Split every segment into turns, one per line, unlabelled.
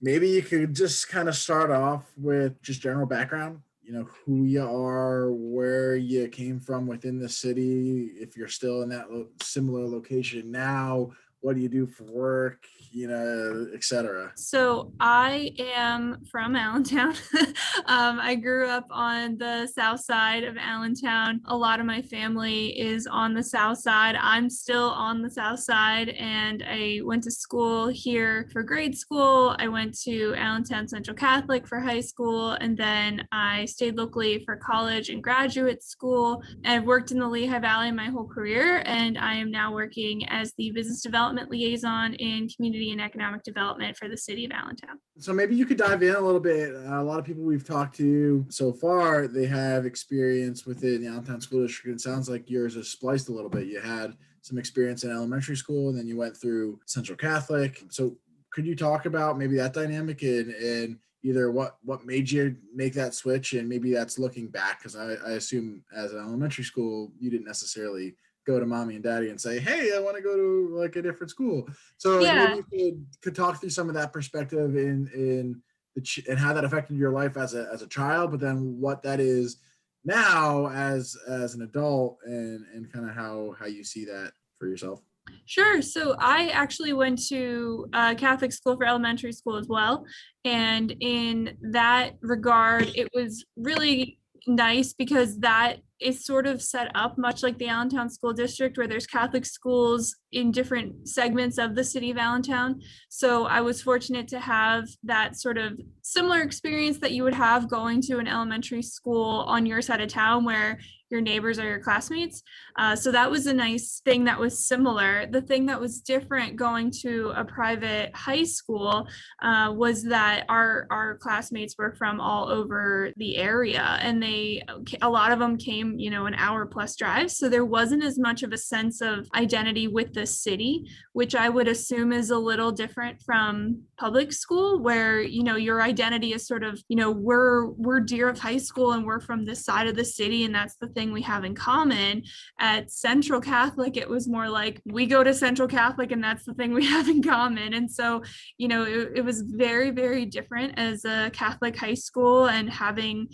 Maybe you could just kind of start off with just general background, who you are, where you came from within the city, if you're still in that similar location now, what do you do for work, etc.
So I am from Allentown. I grew up on the south side of Allentown. A lot of my family is on the south side. I'm still on the south side, and I went to school here for grade school. I went to Allentown Central Catholic for high school, and then I stayed locally for college and graduate school. I've worked in the Lehigh Valley my whole career, and I am now working as the business development liaison in community and economic development for the city of Allentown.
So maybe you could dive in a little bit. A lot of people we've talked to so far, they have experience within the Allentown School District. It sounds like yours is spliced a little bit. You had some experience in elementary school, and then you went through Central Catholic. So could you talk about maybe that dynamic and either what made you make that switch, and maybe that's looking back, because I assume as an elementary school, you didn't necessarily go to mommy and daddy and say, hey, I want to go to like a different school. So like maybe
Yeah,
you could talk through some of that perspective in and how that affected your life as a child, but then what that is now as an adult, and kind of how you see that for yourself.
sure. So I actually went to Catholic school for elementary school as well. And in that regard, it was really nice because that is sort of set up much like the Allentown School District, where there's Catholic schools in different segments of the city of Allentown. So I was fortunate to have that sort of similar experience that you would have going to an elementary school on your side of town where your neighbors are your classmates. So that was a nice thing that was similar. The thing that was different going to a private high school was that our classmates were from all over the area, and a lot of them came, an hour plus drive. So there wasn't as much of a sense of identity with the city, which I would assume is a little different from public school, where, your identity is sort of, we're Deer of High School and we're from this side of the city, and that's the thing we have in common. At Central Catholic, it was more like we go to Central Catholic and that's the thing we have in common. And so, it was very, very different as a Catholic high school, and having,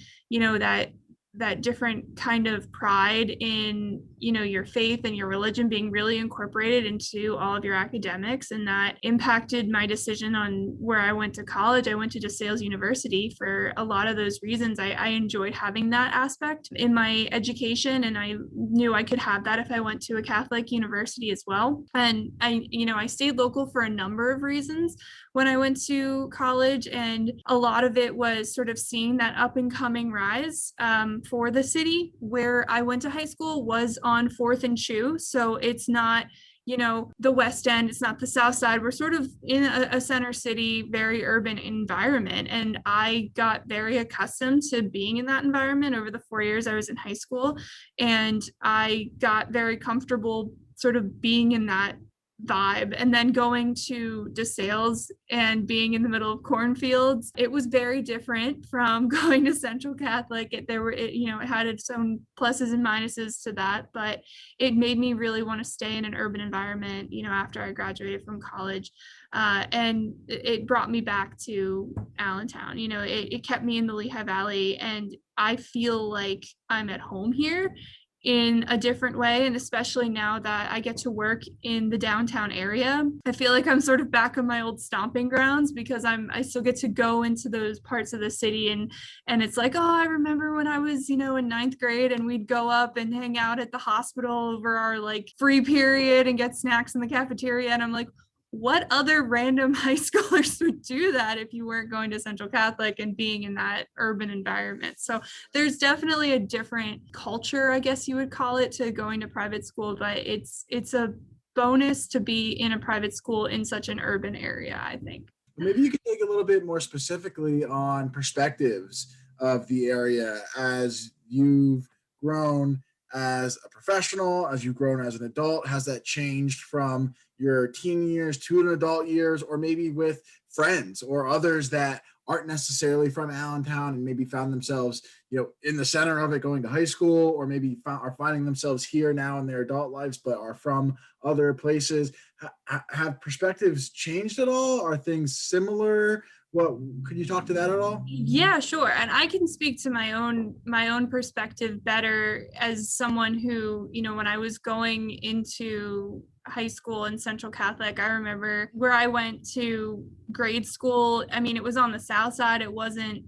that different kind of pride in, your faith and your religion being really incorporated into all of your academics. And that impacted my decision on where I went to college. I went to DeSales University for a lot of those reasons. I enjoyed having that aspect in my education, and I knew I could have that if I went to a Catholic university as well. And I stayed local for a number of reasons when I went to college, and a lot of it was sort of seeing that up and coming rise for the city. Where I went to high school was on 4th and Chew, so it's not the West End, it's not the South Side. We're sort of in a center city, very urban environment. And I got very accustomed to being in that environment over the 4 years I was in high school. And I got very comfortable sort of being in that vibe. And then going to DeSales and being in the middle of cornfields, it was very different from going to Central Catholic. It had its own pluses and minuses to that, but it made me really want to stay in an urban environment, after I graduated from college. And it brought me back to Allentown. It kept me in the Lehigh Valley, and I feel like I'm at home here in a different way. And especially now that I get to work in the downtown area, I feel like I'm sort of back on my old stomping grounds, because I still get to go into those parts of the city, and it's like, oh, I remember when I was, in ninth grade, and we'd go up and hang out at the hospital over our like free period and get snacks in the cafeteria. And I'm like, what other random high schoolers would do that if you weren't going to Central Catholic and being in that urban environment? So there's definitely a different culture, I guess you would call it, to going to private school, but it's a bonus to be in a private school in such an urban area, I think.
Maybe you could take a little bit more specifically on perspectives of the area as you've grown as a professional, as you've grown as an adult. Has that changed from your teen years to an adult years, or maybe with friends or others that aren't necessarily from Allentown and maybe found themselves, in the center of it going to high school, or maybe are finding themselves here now in their adult lives, but are from other places? Have perspectives changed at all? Are things similar? What could you talk to that at all?
Yeah, sure. And I can speak to my own perspective better as someone who, when I was going into high school in Central Catholic, I remember where I went to grade school. I mean, it was on the south side. It wasn't,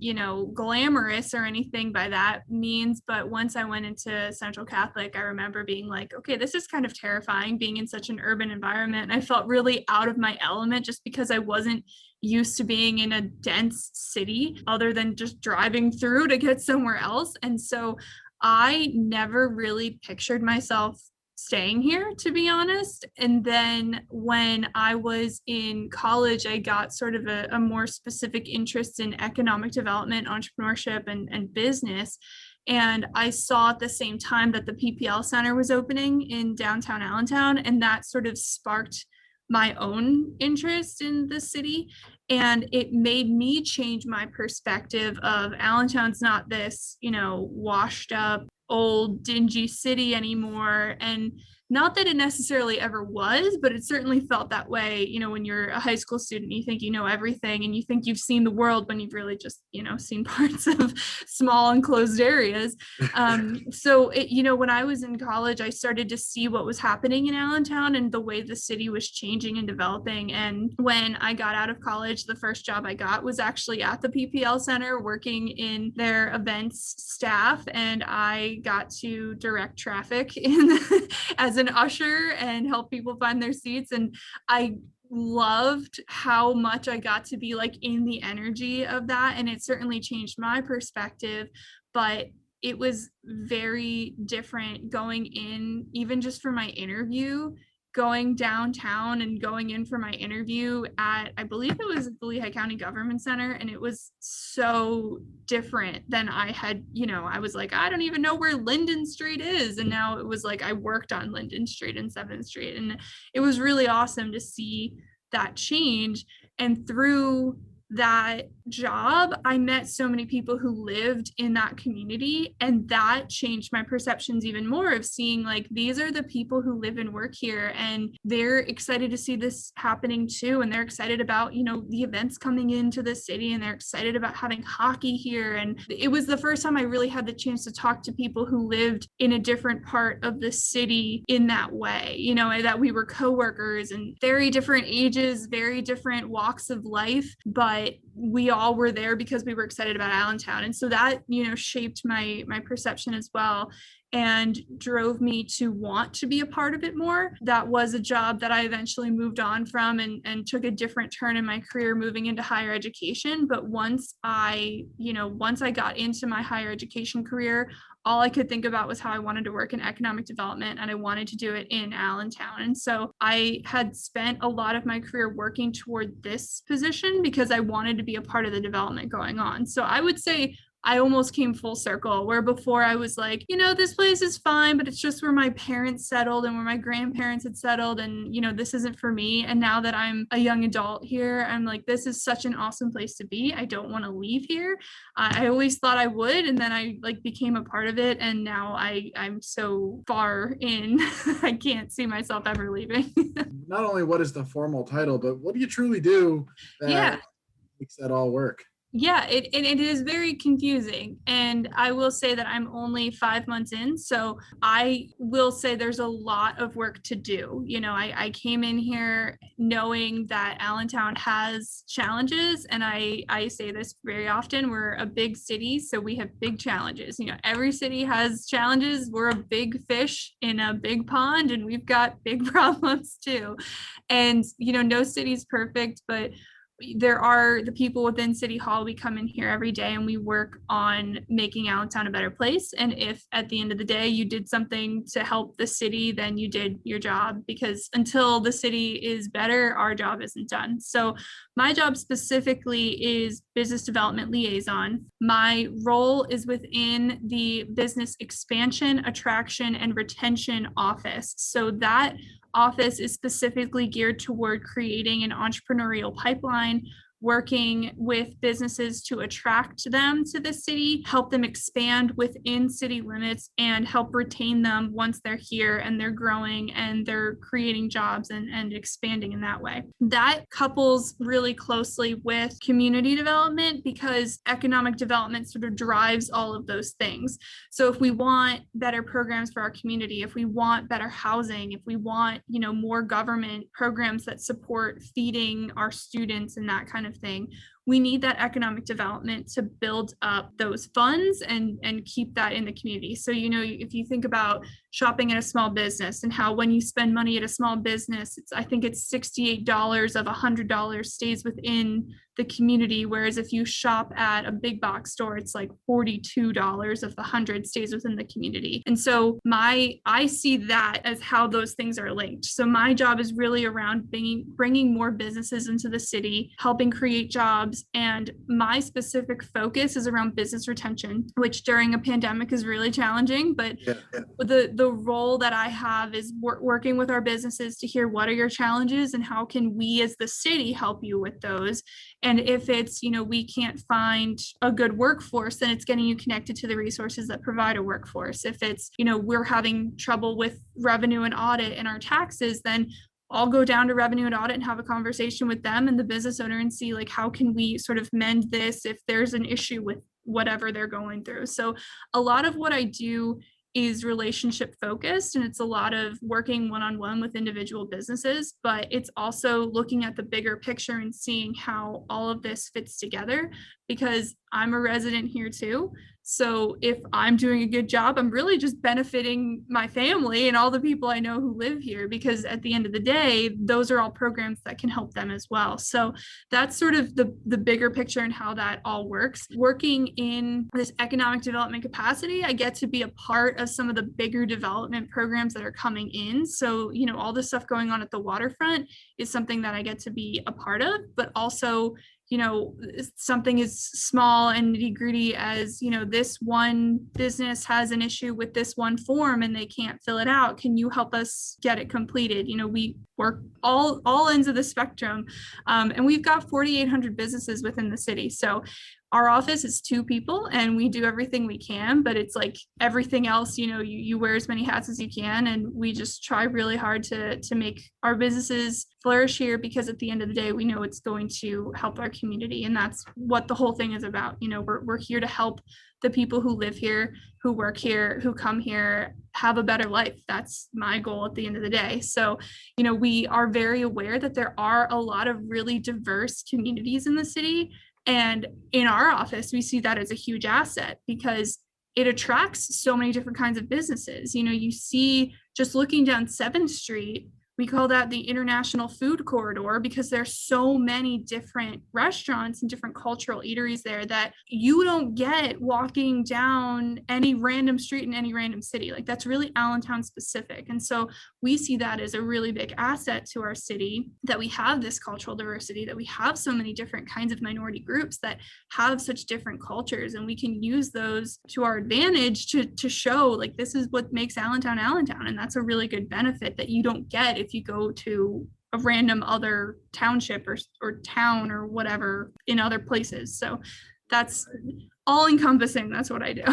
glamorous or anything by that means, but once I went into Central Catholic, I remember being like, okay, this is kind of terrifying being in such an urban environment. And I felt really out of my element just because I wasn't used to being in a dense city other than just driving through to get somewhere else. And so I never really pictured myself staying here, to be honest. And then when I was in college, I got sort of a more specific interest in economic development, entrepreneurship, and business. And I saw at the same time that the PPL Center was opening in downtown Allentown, and that sort of sparked my own interest in the city. And it made me change my perspective of Allentown's not this, washed up, old, dingy city anymore. And not that it necessarily ever was, but it certainly felt that way. When you're a high school student, you think you know everything and you think you've seen the world when you've really just, seen parts of small enclosed areas. When I was in college, I started to see what was happening in Allentown and the way the city was changing and developing. And when I got out of college, the first job I got was actually at the PPL Center working in their events staff. And I got to direct traffic as an usher and help people find their seats. And I loved how much I got to be like in the energy of that. And it certainly changed my perspective, but it was very different going in, even just for my interview, going downtown and going in for my interview at, I believe it was the Lehigh County Government Center. And it was so different than I had, I was like, I don't even know where Linden Street is. And now it was like, I worked on Linden Street and 7th Street. And it was really awesome to see that change. And through that job, I met so many people who lived in that community, and that changed my perceptions even more of seeing like these are the people who live and work here, and they're excited to see this happening too, and they're excited about the events coming into the city, and they're excited about having hockey here. And it was the first time I really had the chance to talk to people who lived in a different part of the city in that way, that we were coworkers and very different ages, very different walks of life, but we all were there because we were excited about Allentown. And so that, shaped my perception as well and drove me to want to be a part of it more. That was a job that I eventually moved on from and took a different turn in my career moving into higher education. But once I got into my higher education career, all I could think about was how I wanted to work in economic development, and I wanted to do it in Allentown. And so I had spent a lot of my career working toward this position because I wanted to be a part of the development going on. So I would say I almost came full circle, where before I was like, this place is fine, but it's just where my parents settled and where my grandparents had settled, and this isn't for me. And now that I'm a young adult here, I'm like, this is such an awesome place to be. I don't want to leave here. I always thought I would, and then I became a part of it, and now I'm so far in, I can't see myself ever leaving.
Not only what is the formal title, but what do you truly do that
Yeah.
makes that all work?
Yeah, it is very confusing. And I will say that I'm only 5 months in. So I will say there's a lot of work to do. I came in here knowing that Allentown has challenges. And I say this very often, we're a big city, so we have big challenges. Every city has challenges. We're a big fish in a big pond, and we've got big problems too. And, no city's perfect, but there are the people within City Hall. We come in here every day and we work on making Allentown a better place. And if at the end of the day you did something to help the city, then you did your job, because until the city is better, our job isn't done. So my job specifically is business development liaison. My role is within the business expansion, attraction, and retention office. So that office is specifically geared toward creating an entrepreneurial pipeline, working with businesses to attract them to the city, help them expand within city limits, and help retain them once they're here and they're growing and they're creating jobs and expanding in that way. That couples really closely with community development because economic development sort of drives all of those things. So if we want better programs for our community, if we want better housing, if we want, more government programs that support feeding our students and that kind of thing, we need that economic development to build up those funds and keep that in the community. So, if you think about shopping at a small business and how when you spend money at a small business, I think it's $68 of $100 stays within the community. Whereas if you shop at a big box store, it's like $42 of the 100 stays within the community. And so I see that as how those things are linked. So my job is really around bringing more businesses into the city, helping create jobs. And my specific focus is around business retention, which during a pandemic is really challenging. But the role that I have is working with our businesses to hear what are your challenges and how can we as the city help you with those. And if it's, we can't find a good workforce, then it's getting you connected to the resources that provide a workforce. If it's, we're having trouble with revenue and audit and our taxes, then I'll go down to revenue and audit and have a conversation with them and the business owner and see how can we sort of mend this if there's an issue with whatever they're going through. So a lot of what I do is relationship focused, and it's a lot of working one-on-one with individual businesses, but it's also looking at the bigger picture and seeing how all of this fits together, because I'm a resident here too. So if I'm doing a good job, I'm really just benefiting my family and all the people I know who live here, because at the end of the day, those are all programs that can help them as well. So that's sort of the bigger picture and how that all works. Working in this economic development capacity, I get to be a part of some of the bigger development programs that are coming in. So, all the stuff going on at the waterfront is something that I get to be a part of, but also something as small and nitty gritty as, this one business has an issue with this one form and they can't fill it out. Can you help us get it completed? We work all ends of the spectrum. And we've got 4,800 businesses within the city. So our office is 2 people and we do everything we can, but it's like everything else, you wear as many hats as you can. And we just try really hard to make our businesses flourish here, because at the end of the day, we know it's going to help our community. And that's what the whole thing is about. We're here to help the people who live here, who work here, who come here, have a better life. That's my goal at the end of the day. So, we are very aware that there are a lot of really diverse communities in the city. And in our office, we see that as a huge asset because it attracts so many different kinds of businesses. You see, just looking down 7th Street, we call that the International Food Corridor because there's so many different restaurants and different cultural eateries there that you don't get walking down any random street in any random city. That's really Allentown specific. And so we see that as a really big asset to our city, that we have this cultural diversity, that we have so many different kinds of minority groups that have such different cultures, and we can use those to our advantage to show this is what makes Allentown Allentown. And that's a really good benefit that you don't get if you go to a random other township or town or whatever in other places. So that's all encompassing. That's what I do.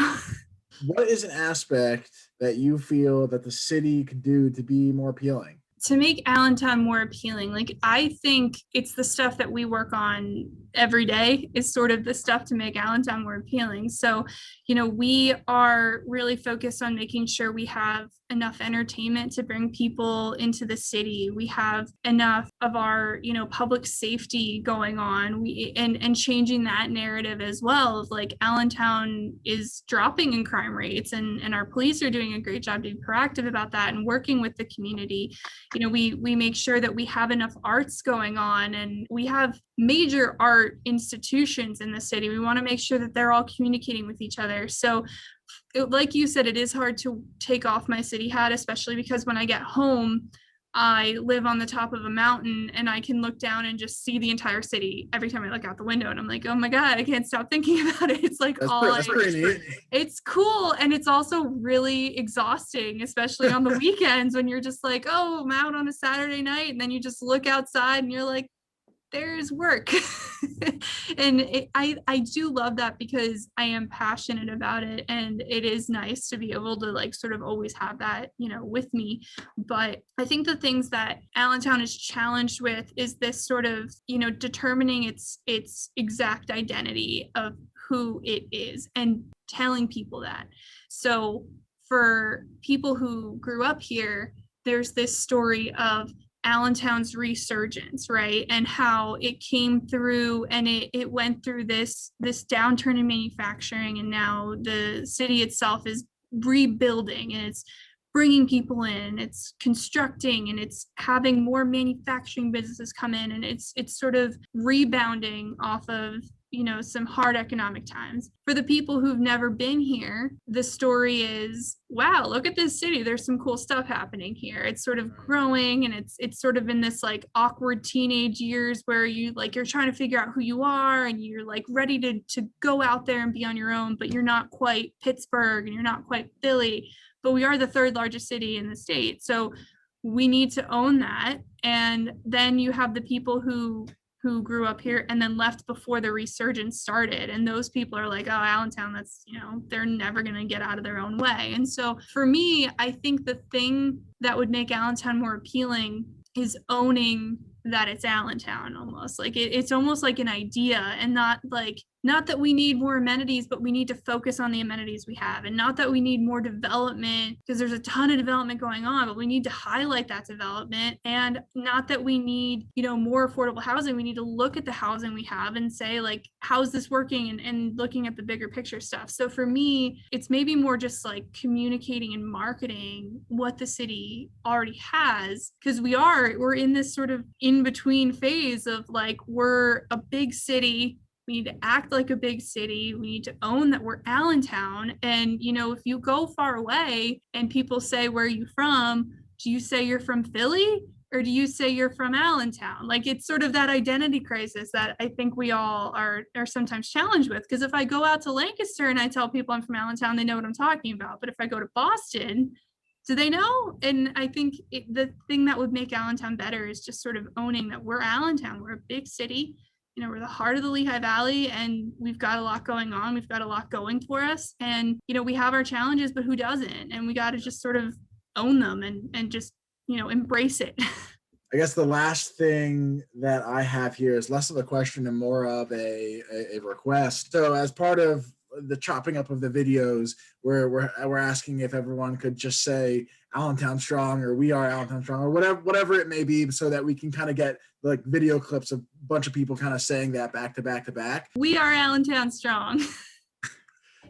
What is an aspect that you feel that the city could do to be more appealing?
To make Allentown more appealing, I think it's the stuff that we work on every day is sort of the stuff to make Allentown more appealing. So, we are really focused on making sure we have enough entertainment to bring people into the city. We have enough of our, public safety going on. And changing that narrative as well of Allentown is dropping in crime rates, and our police are doing a great job being proactive about that and working with the community. We make sure that we have enough arts going on, and we have major art institutions in the city. We want to make sure that they're all communicating with each other. So like you said, it is hard to take off my city hat, especially because when I get home, I live on the top of a mountain and I can look down and just see the entire city every time I look out the window. And I'm like, oh my God, I can't stop thinking about it. It's
That's pretty neat.
It's cool. And it's also really exhausting, especially on the weekends when you're just I'm out on a Saturday night and then you just look outside and you're like, there's work. And I do love that because I am passionate about it, and it is nice to be able to like sort of always have that, with me. But I think the things that Allentown is challenged with is this sort of, determining its exact identity of who it is and telling people that. So for people who grew up here, there's this story of Allentown's resurgence, right? And how it came through and it went through this downturn in manufacturing, and now the city itself is rebuilding, and it's bringing people in, it's constructing, and it's having more manufacturing businesses come in, and it's sort of rebounding off of some hard economic times. For the people who've never been here, the story is, wow, look at this city, there's some cool stuff happening here. It's sort of growing, and it's sort of in this like awkward teenage years where you're trying to figure out who you are, and you're like ready to go out there and be on your own, but you're not quite Pittsburgh and you're not quite Philly, but we are the third largest city in the state. So we need to own that. And then you have the people who grew up here and then left before the resurgence started, and those people are like, oh, Allentown, that's, they're never going to get out of their own way. And so for me, I think the thing that would make Allentown more appealing is owning that it's Allentown. Almost like it's almost like an idea, and not that we need more amenities, but we need to focus on the amenities we have, and not that we need more development, because there's a ton of development going on, but we need to highlight that development. And not that we need, more affordable housing. We need to look at the housing we have and say, like, how's this working, and looking at the bigger picture stuff. So for me, it's maybe more just like communicating and marketing what the city already has, because we're in this sort of in between phase of like, we're a big city, we need to act like a big city, we need to own that we're Allentown. And if you go far away and people say, where are you from, do you say you're from Philly, or do you say you're from Allentown? Like, it's sort of that identity crisis that I think we all are sometimes challenged with. Because if I go out to Lancaster and I tell people I'm from Allentown, they know what I'm talking about. But if I go to Boston, do they know? And I think the thing that would make Allentown better is just sort of owning that we're Allentown. We're a big city. We're the heart of the Lehigh Valley, and we've got a lot going on. We've got a lot going for us. And, we have our challenges, but who doesn't? And we got to just sort of own them and just, embrace it.
I guess the last thing that I have here is less of a question and more of a request. So as part of the chopping up of the videos, we're asking if everyone could just say Allentown Strong, or we are Allentown Strong, or whatever it may be, so that we can kind of get like video clips of a bunch of people kind of saying that back to back to back.
We are Allentown Strong.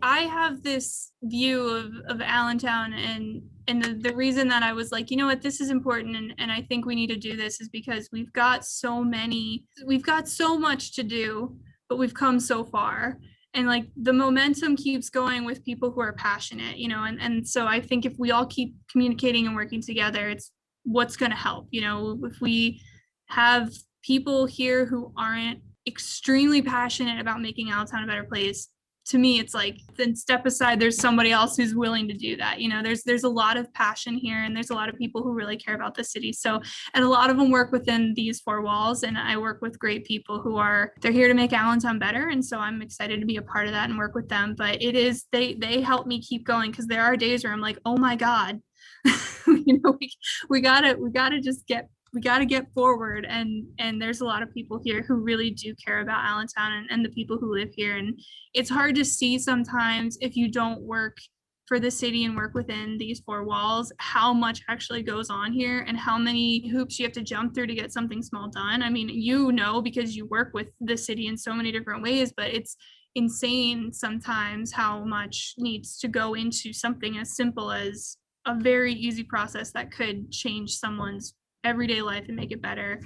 I have this view of Allentown, and the reason that I was like, what, this is important, and I think we need to do this, is because we've got so much to do, but we've come so far. And like the momentum keeps going with people who are passionate, and so I think if we all keep communicating and working together, it's what's going to help. If we have people here who aren't extremely passionate about making Allentown a better place, to me, it's like, then step aside. There's somebody else who's willing to do that. There's a lot of passion here, and there's a lot of people who really care about the city. So, and a lot of them work within these four walls, and I work with great people they're here to make Allentown better. And so I'm excited to be a part of that and work with them. But they help me keep going, because there are days where I'm like, oh my God, we gotta just get forward. And there's a lot of people here who really do care about Allentown and the people who live here. And it's hard to see sometimes, if you don't work for the city and work within these four walls, how much actually goes on here and how many hoops you have to jump through to get something small done. I mean, because you work with the city in so many different ways, but it's insane sometimes how much needs to go into something as simple as a very easy process that could change someone's everyday life and make it better.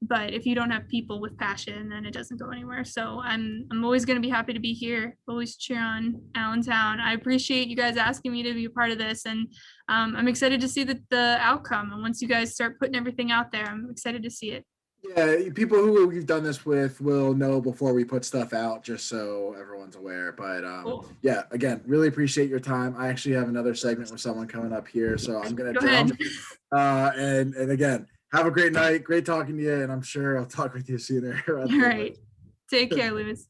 But if you don't have people with passion, then it doesn't go anywhere. So I'm always going to be happy to be here, always cheer on Allentown. I appreciate you guys asking me to be a part of this, and I'm excited to see the outcome. And once you guys start putting everything out there, I'm excited to see it.
Yeah, people who we've done this with will know before we put stuff out, just so everyone's aware. But
Cool.
yeah, again, really appreciate your time. I actually have another segment with someone coming up here, so I'm gonna
Go ahead.
and again, Have a great night. Great talking to you. And I'm sure I'll talk with you sooner.
All right. Take care, Lewis.